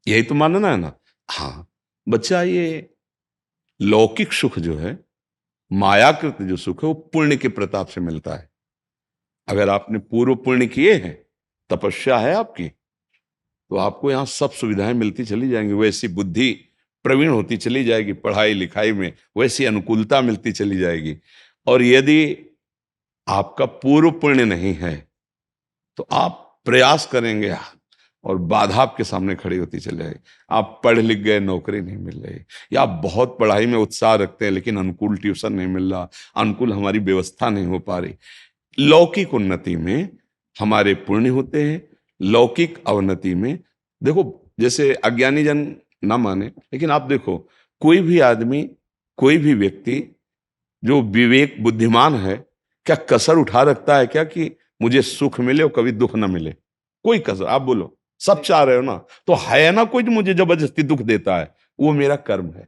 यही तो मानना है ना। हाँ बच्चा, ये लौकिक सुख जो है, मायाकृत जो सुख है, वो पुण्य के प्रताप से मिलता है। अगर आपने पूर्व पुण्य किए हैं, तपस्या है आपकी, तो आपको यहाँ सब सुविधाएं मिलती चली जाएंगी, वैसी बुद्धि प्रवीण होती चली जाएगी, पढ़ाई लिखाई में वैसी अनुकूलता मिलती चली जाएगी। और यदि आपका पूर्व पुण्य नहीं है तो आप प्रयास करेंगे और बाधा आपके सामने खड़ी होती चली जाएगी। आप पढ़ लिख गए, नौकरी नहीं मिल रही, या आप बहुत पढ़ाई में उत्साह रखते हैं लेकिन अनुकूल ट्यूशन नहीं मिल रहा, अनुकूल हमारी व्यवस्था नहीं हो पा रही। लौकिक उन्नति में हमारे पुण्य होते हैं, लौकिक अवनति में देखो, जैसे अज्ञानी जन ना माने, लेकिन आप देखो, कोई भी आदमी, कोई भी व्यक्ति जो विवेक बुद्धिमान है, क्या कसर उठा रखता है क्या कि मुझे सुख मिले और कभी दुख ना मिले? कोई कसर, आप बोलो, सब चाह रहे हो ना, तो है ना कोई जो मुझे जबरदस्ती दुख देता है? वो मेरा कर्म है,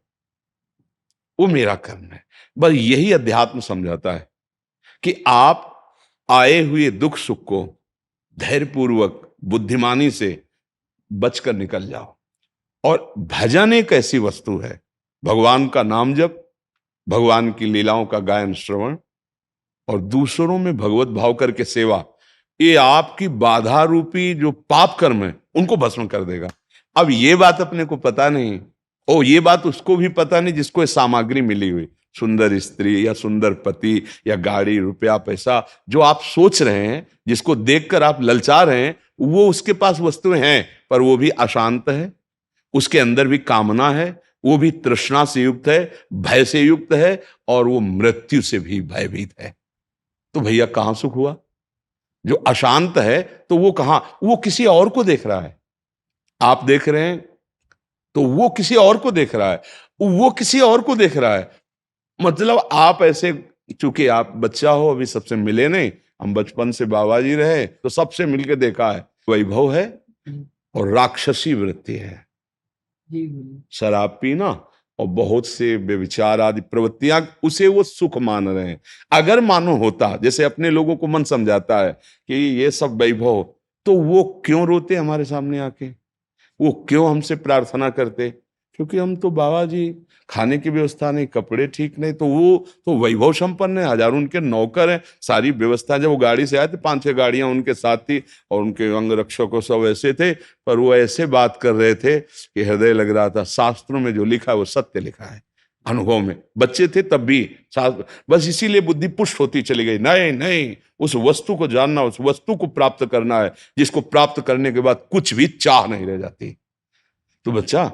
वो मेरा कर्म है। बस यही अध्यात्म समझाता है कि आप आए हुए दुख सुख को धैर्यपूर्वक बुद्धिमानी से बचकर निकल जाओ। और भजन एक ऐसी वस्तु है, भगवान का नाम जप, भगवान की लीलाओं का गायन श्रवण और दूसरों में भगवत भाव करके सेवा, ये आपकी बाधा रूपी जो पाप कर्म है उनको भस्म कर देगा। अब ये बात अपने को पता नहीं, और ये बात उसको भी पता नहीं जिसको ये सामग्री मिली हुई, सुंदर स्त्री या सुंदर पति या गाड़ी रुपया पैसा, जो आप सोच रहे हैं, जिसको देखकर आप ललचा रहे हैं, वो उसके पास वस्तुएं हैं, पर वो भी अशांत है, उसके अंदर भी कामना है, वो भी तृष्णा से युक्त है, भय से युक्त है, और वो मृत्यु से भी भयभीत है। तो भैया कहां सुख हुआ? जो अशांत है तो वो कहां, वो किसी और को देख रहा है। आप देख रहे हैं तो वो किसी और को देख रहा है, वो किसी और को देख रहा है। मतलब आप ऐसे, चूंकि आप बच्चा हो, अभी सबसे मिले नहीं, हम बचपन से बाबा जी रहे तो सबसे मिलके देखा है, वैभव है और राक्षसी वृत्ति है, शराब पीना और बहुत से व्यभिचार आदि प्रवृत्तियां, उसे वो सुख मान रहे हैं। अगर मानो होता, जैसे अपने लोगों को मन समझाता है कि ये सब वैभव, तो वो क्यों रोते हमारे सामने आके, वो क्यों हमसे प्रार्थना करते? क्योंकि हम तो बाबा जी, खाने की व्यवस्था नहीं, कपड़े ठीक नहीं, तो वो तो वैभव संपन्न है, हजारों उनके नौकर हैं, सारी व्यवस्था। जब वो गाड़ी से आए थे 5-6 गाड़ियां उनके साथ थी और उनके अंग रक्षकों सब ऐसे थे, पर वो ऐसे बात कर रहे थे कि हृदय लग रहा था शास्त्रों में जो लिखा है वो सत्य लिखा है। अनुभव में बच्चे थे तब भी शास्त्र, बस इसीलिए बुद्धि पुष्ट होती चली गई। नहीं नहीं, उस वस्तु को जानना, उस वस्तु को प्राप्त करना है, जिसको प्राप्त करने के बाद कुछ भी चाह नहीं रह जाती। तो बच्चा,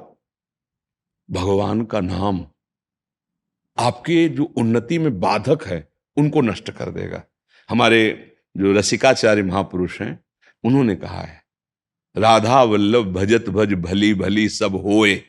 भगवान का नाम आपके जो उन्नति में बाधक है उनको नष्ट कर देगा। हमारे जो रसिकाचार्य महापुरुष हैं, उन्होंने कहा है, राधा वल्लभ भजत भज भली भली सब होए,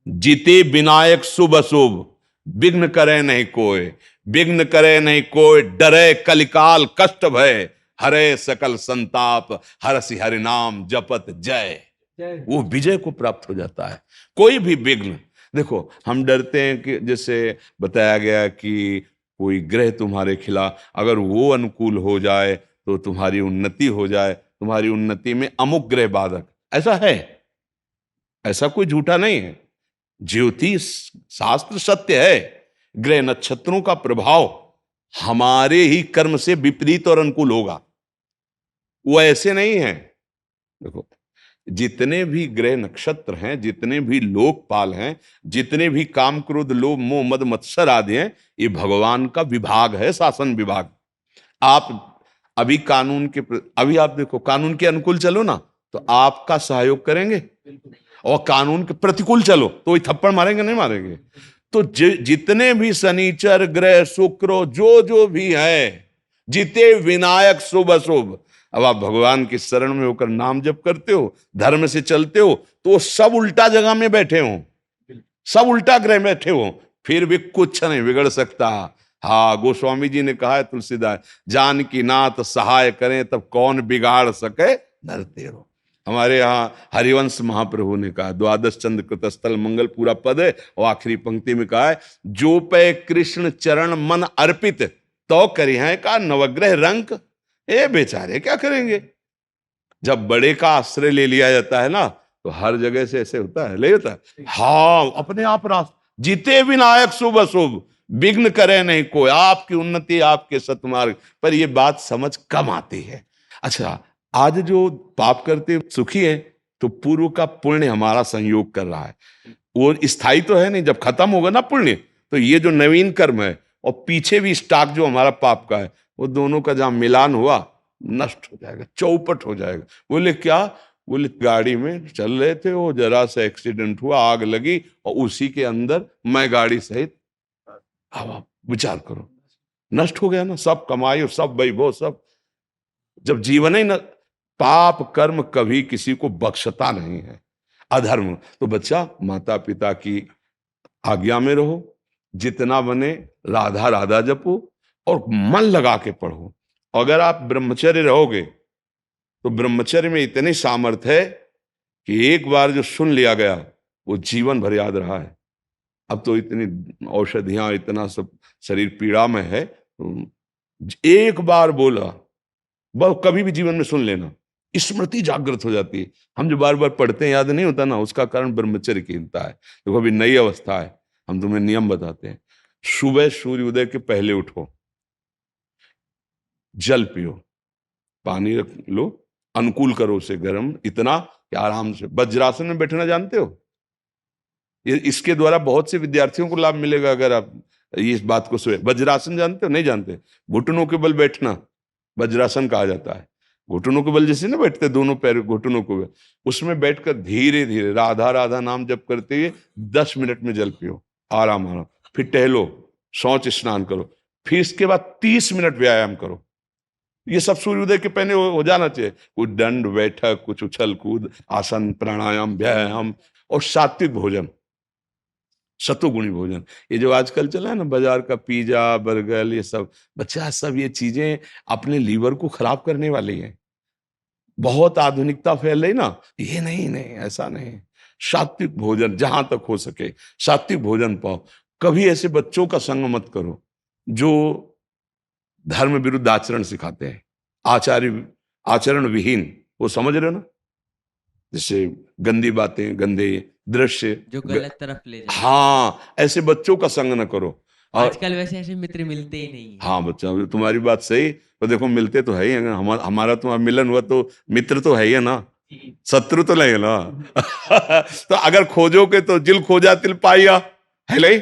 जीते विनायक शुभ अशुभ, विघ्न करे नहीं कोय, विघ्न करे नहीं कोय, डरे कलिकाल कष्ट भय, हरे सकल संताप, हरसि हरि नाम जपत जय। वो विजय को प्राप्त हो जाता है। कोई भी विघ्न, देखो हम डरते हैं कि जैसे बताया गया कि कोई ग्रह तुम्हारे खिलाफ, अगर वो अनुकूल हो जाए तो तुम्हारी उन्नति हो जाए, तुम्हारी उन्नति में अमुक ग्रह बाधक, ऐसा है, ऐसा कोई झूठा नहीं है। ज्योतिष शास्त्र सत्य है, ग्रह नक्षत्रों का प्रभाव हमारे ही कर्म से विपरीत और अनुकूल होगा, वो ऐसे नहीं है। देखो, जितने भी ग्रह नक्षत्र हैं, जितने भी लोकपाल हैं, जितने भी काम क्रोध लोभ मोह मद मत्सर आदि हैं, ये भगवान का विभाग है, शासन विभाग। आप अभी कानून के, अभी आप देखो कानून के अनुकूल चलो ना तो आपका सहयोग करेंगे, और कानून के प्रतिकूल चलो तो वही थप्पड़ मारेंगे, नहीं मारेंगे। तो जितने भी शनिचर ग्रह शुक्र जो भी है, जिते विनायक शुभ अशुभ, अब आप भगवान की शरण में होकर नाम जप करते हो, धर्म से चलते हो, तो सब उल्टा जगह में बैठे हो, सब उल्टा ग्रह में बैठे हो, फिर भी कुछ नहीं बिगड़ सकता। हाँ, गोस्वामी जी ने कहा है, तुलसीदास, जान की नाथ सहाय करें तब कौन बिगाड़ सके नरते रहो। हमारे यहाँ हरिवंश महाप्रभु ने कहा, द्वादश चंद्र कृतस्थल मंगल पूरा पद है, और आखिरी पंक्ति में कहा है, जो पे कृष्ण चरण मन अर्पित तो करी है का नवग्रह रंक। ये बेचारे क्या करेंगे? जब बड़े का आश्रय ले लिया जाता है ना, तो हर जगह से ऐसे होता है, ले होता है। हाँ, अपने आप रास्ते, जीते विनायक शुभ अशुभ, विघ्न करे नहीं कोई, आपकी उन्नति आपके सतमार्ग पर। ये बात समझ कम आती है। अच्छा, आज जो पाप करते सुखी है, तो पूर्व का पुण्य हमारा संयोग कर रहा है, वो स्थायी तो है नहीं। जब खत्म होगा ना पुण्य, तो ये जो नवीन कर्म है और पीछे भी स्टॉक जो हमारा पाप का है, वो दोनों का जहां मिलान हुआ नष्ट हो जाएगा, चौपट हो जाएगा। बोले क्या? बोले गाड़ी में चल रहे थे, वो जरा सा एक्सीडेंट हुआ, आग लगी, और उसी के अंदर मैं गाड़ी सहित, अब आप विचार करो, नष्ट हो गया ना सब कमाई और सब वैभव सब। जब जीवन ही न, पाप कर्म कभी किसी को बख्शता नहीं है, अधर्म। तो बच्चा, माता पिता की आज्ञा में रहो, जितना बने राधा राधा जपो और मन लगा के पढ़ो। अगर आप ब्रह्मचर्य रहोगे तो ब्रह्मचर्य में इतनी सामर्थ्य है कि एक बार जो सुन लिया गया वो जीवन भर याद रहा है। अब तो इतनी औषधियां, इतना सब शरीर पीड़ा में है, तो एक बार बोला, बस कभी भी जीवन में सुन लेना, स्मृति जागृत हो जाती है। हम जो बार बार पढ़ते हैं याद नहीं होता ना, उसका कारण ब्रह्मचर्यहीनता है। देखो अभी नई अवस्था है, हम तुम्हें नियम बताते हैं। सुबह सूर्य उदय के पहले उठो, जल पियो, पानी रख लो, अनुकूल करो उसे गर्म इतना कि आराम से वज्रासन में बैठना जानते हो? ये इसके द्वारा बहुत से विद्यार्थियों को लाभ मिलेगा अगर आप ये इस बात को सुने। वज्रासन जानते हो? नहीं जानते? घुटनों के बल बैठना वज्रासन कहा जाता है। घुटनों के बल जैसे ना बैठते, दोनों पैर घुटनों के बल, उसमें बैठकर धीरे धीरे राधा राधा नाम जप करते हुए 10 मिनट में जल पियो, आराम आराम, फिर टहलो, शौच स्नान करो, फिर इसके बाद 30 मिनट व्यायाम करो। ये सब सूर्योदय के पहले हो जाना चाहिए। कुछ दंड बैठक, कुछ उछल कूद, आसन, प्राणायाम, व्यायाम, और सात्विक भोजन, सतोगुणी भोजन। ये जो आजकल चला है ना बाजार का पिज्जा बर्गर, ये सब बच्चा, सब ये चीजें अपने लीवर को खराब करने वाली हैं। बहुत आधुनिकता फैल रही ना, ये नहीं नहीं, ऐसा नहीं। सात्विक भोजन जहां तक हो सके सात्विक भोजन पाओ। कभी ऐसे बच्चों का संग मत करो जो धर्म विरुद्ध आचरण सिखाते हैं, आचरण विहीन, वो समझ रहे हो ना, जैसे गंदी बातें, गंदे दृश्य, जो गलत तरफ ले जाए। हाँ, ऐसे बच्चों का संग न करो। और आजकल वैसे ऐसे मित्र मिलते ही नहीं है। हाँ बच्चा, तुम्हारी बात सही, तो देखो मिलते तो है ही हैं। हमारा तुम्हारा मिलन हुआ तो मित्र तो है ही है ना, शत्रु तो नहीं है ना। तो अगर खोजोगे तो जिल खोजा तिल पाया, है नहीं?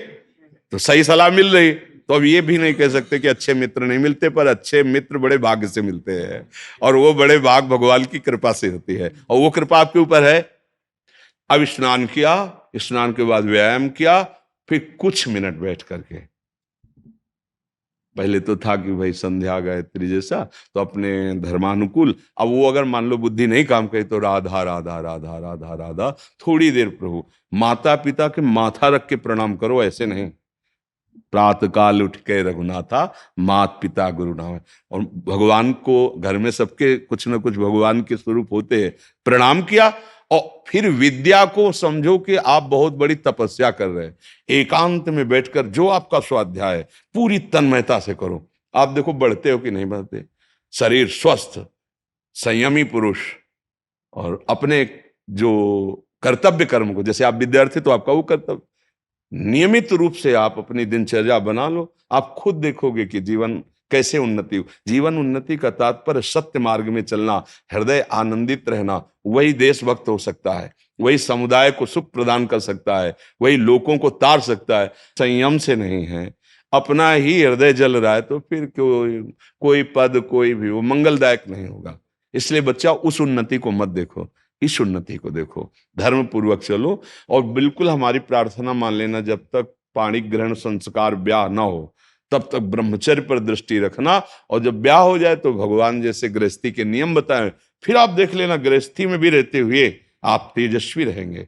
तो सही सलाह मिल रही। तो अब ये भी नहीं कह सकते कि अच्छे मित्र नहीं मिलते, पर अच्छे मित्र बड़े भाग्य से मिलते हैं, और वो बड़े भाग भगवान की कृपा से होती है, और वो कृपा आपके ऊपर है। अब स्नान किया, स्नान के बाद व्यायाम किया, फिर कुछ मिनट बैठ करके, पहले तो था कि भाई संध्या गायत्री जैसा, तो अपने धर्मानुकूल। अब वो अगर मान लो बुद्धि नहीं काम करे तो राधा राधा राधा राधा राधा, थोड़ी देर प्रभु, माता पिता के माथा रख के प्रणाम करो, ऐसे नहीं। प्रातः काल उठ के रघुनाथा, मात पिता गुरु नाम। और भगवान को घर में सबके कुछ ना कुछ भगवान के स्वरूप होते हैं, प्रणाम किया, और फिर विद्या को समझो कि आप बहुत बड़ी तपस्या कर रहे हैं। एकांत में बैठकर जो आपका स्वाध्याय है पूरी तन्मयता से करो। आप देखो बढ़ते हो कि नहीं बढ़ते, शरीर स्वस्थ, संयमी पुरुष, और अपने जो कर्तव्य कर्म को, जैसे आप विद्यार्थी तो आपका वो कर्तव्य, नियमित रूप से आप अपनी दिनचर्या बना लो, आप खुद देखोगे कि जीवन कैसे उन्नति हो। जीवन उन्नति का तात्पर्य सत्य मार्ग में चलना, हृदय आनंदित रहना, वही देशभक्त हो सकता है, वही समुदाय को सुख प्रदान कर सकता है, वही लोगों को तार सकता है। संयम से नहीं है, अपना ही हृदय जल रहा है, तो फिर कोई पद कोई भी वो मंगलदायक नहीं होगा। इसलिए बच्चा उस उन्नति को मत देखो, इस उन्नति को देखो, धर्म पूर्वक चलो। और बिल्कुल हमारी प्रार्थना मान लेना, जब तक पाणी ग्रहण संस्कार ब्याह ना हो तब तक ब्रह्मचर्य पर दृष्टि रखना, और जब ब्याह हो जाए तो भगवान जैसे गृहस्थी के नियम बताए, फिर आप देख लेना गृहस्थी में भी रहते हुए आप तेजस्वी रहेंगे,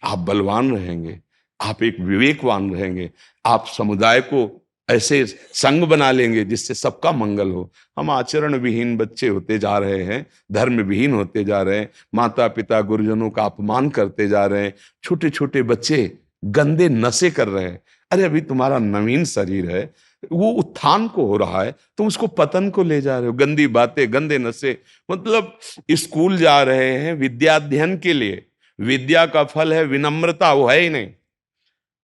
आप बलवान रहेंगे, आप एक विवेकवान रहेंगे, आप समुदाय को ऐसे संग बना लेंगे जिससे सबका मंगल हो। हम आचरण विहीन बच्चे होते जा रहे हैं, धर्म विहीन होते जा रहे हैं, माता पिता गुरुजनों का अपमान करते जा रहे हैं, छोटे छोटे बच्चे गंदे नशे कर रहे हैं। अरे अभी तुम्हारा नवीन शरीर है, वो उत्थान को हो रहा है, तुम उसको पतन को ले जा रहे हो। गंदी बातें, गंदे नशे, मतलब स्कूल जा रहे हैं विद्या अध्ययन के लिए, विद्या का फल है विनम्रता, वो है ही नहीं।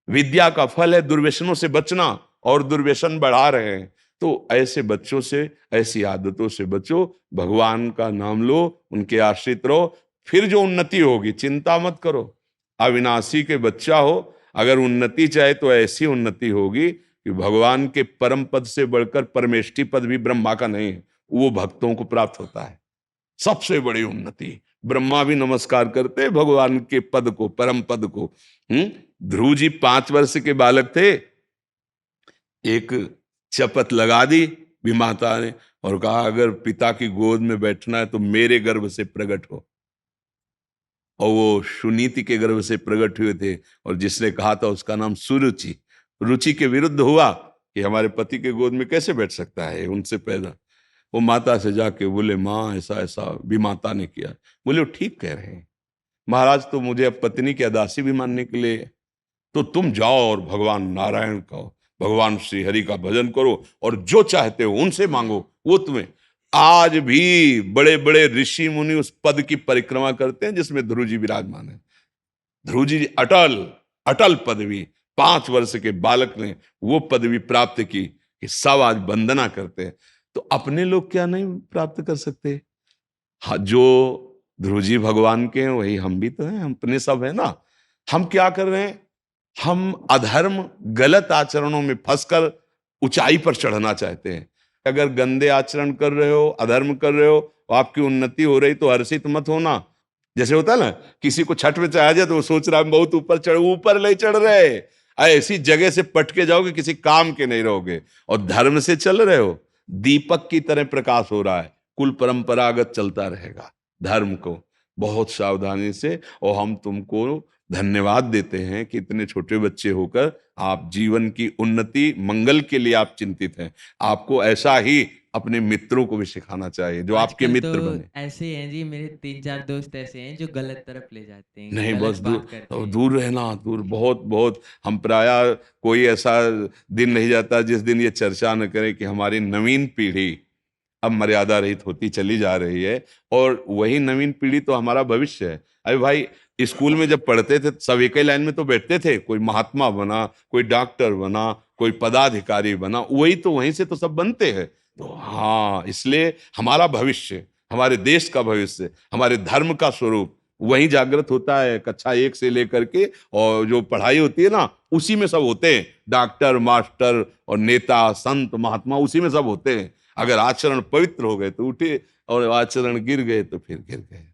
विद्या का फल है दुर्व्यसनों से बचना, और दुर्व्यसन बढ़ा रहे हैं। तो ऐसे बच्चों से, ऐसी आदतों से बचो, भगवान का नाम लो, उनके आश्रित रहो, फिर जो उन्नति होगी चिंता मत करो। अविनाशी के बच्चा हो, अगर उन्नति चाहे तो ऐसी उन्नति होगी कि भगवान के परम पद से बढ़कर परमेष्ठी पद भी ब्रह्मा का नहीं है, वो भक्तों को प्राप्त होता है। सबसे बड़ी उन्नति, ब्रह्मा भी नमस्कार करते भगवान के पद को, परम पद को। ध्रुव जी 5 वर्ष के बालक थे, एक शपथ लगा दी विमाता ने और कहा अगर पिता की गोद में बैठना है तो मेरे गर्भ से प्रकट हो। और वो सुनीति के गर्भ से प्रकट हुए थे, और जिसने कहा था उसका नाम सुरुचि। रुचि के विरुद्ध हुआ कि हमारे पति के गोद में कैसे बैठ सकता है, उनसे पैदा। वो माता से जाके बोले माँ ऐसा ऐसा विमाता ने किया। बोले वो ठीक कह रहे हैं महाराज, तो मुझे अब पत्नी की अदासी भी मानने के लिए, तो तुम जाओ और भगवान नारायण कहो। भगवान श्री हरि का भजन करो और जो चाहते हो उनसे मांगो, वो तुम्हें। आज भी बड़े बड़े ऋषि मुनि उस पद की परिक्रमा करते हैं जिसमें ध्रुव जी विराजमान है। ध्रुव जी अटल अटल पदवी, 5 वर्ष के बालक ने वो पदवी प्राप्त की कि सब आज वंदना करते हैं। तो अपने लोग क्या नहीं प्राप्त कर सकते? हाँ, जो ध्रुव जी भगवान के हैं वही हम भी तो हैं, हम अपने सब है ना। हम क्या कर रहे हैं? हम अधर्म गलत आचरणों में फंसकर ऊंचाई पर चढ़ना चाहते हैं। अगर गंदे आचरण कर रहे हो, अधर्म कर रहे हो, आपकी उन्नति हो रही तो हर्षित मत होना। जैसे होता है ना, किसी को छठ में चढ़ा जाए तो वो सोच रहा है बहुत ऊपर नहीं चढ़ रहे, ऐसी जगह से पटके जाओगे किसी काम के नहीं रहोगे। और धर्म से चल रहे हो, दीपक की तरह प्रकाश हो रहा है, कुल परंपरागत चलता रहेगा धर्म को बहुत सावधानी से। और हम तुमको धन्यवाद देते हैं कि इतने छोटे बच्चे होकर आप जीवन की उन्नति मंगल के लिए आप चिंतित हैं। आपको ऐसा ही अपने मित्रों को भी सिखाना चाहिए जो आपके आजकल मित्र तो बने। ऐसे हैं जी, मेरे 3-4 दोस्त ऐसे हैं जो गलत तरफ ले जाते हैं, नहीं, गलत बस बात करते हैं। दूर रहना, दूर, बहुत बहुत। हम प्रायः कोई ऐसा दिन नहीं जाता जिस दिन ये चर्चा न करें कि हमारी नवीन पीढ़ी अब मर्यादा रहित होती चली जा रही है, और वही नवीन पीढ़ी तो हमारा भविष्य है। अरे भाई, स्कूल में जब पढ़ते थे सब एक ही लाइन में तो बैठते थे, कोई महात्मा बना, कोई डॉक्टर बना, कोई पदाधिकारी बना, वही तो वहीं से तो सब बनते हैं। तो हाँ, इसलिए हमारा भविष्य, हमारे देश का भविष्य, हमारे धर्म का स्वरूप वही जागृत होता है कक्षा 1 से लेकर के, और जो पढ़ाई होती है ना उसी में सब होते हैं। डॉक्टर, मास्टर और नेता, संत, महात्मा उसी में सब होते हैं। अगर आचरण पवित्र हो गए तो उठे, और आचरण गिर गए तो फिर गिर गए।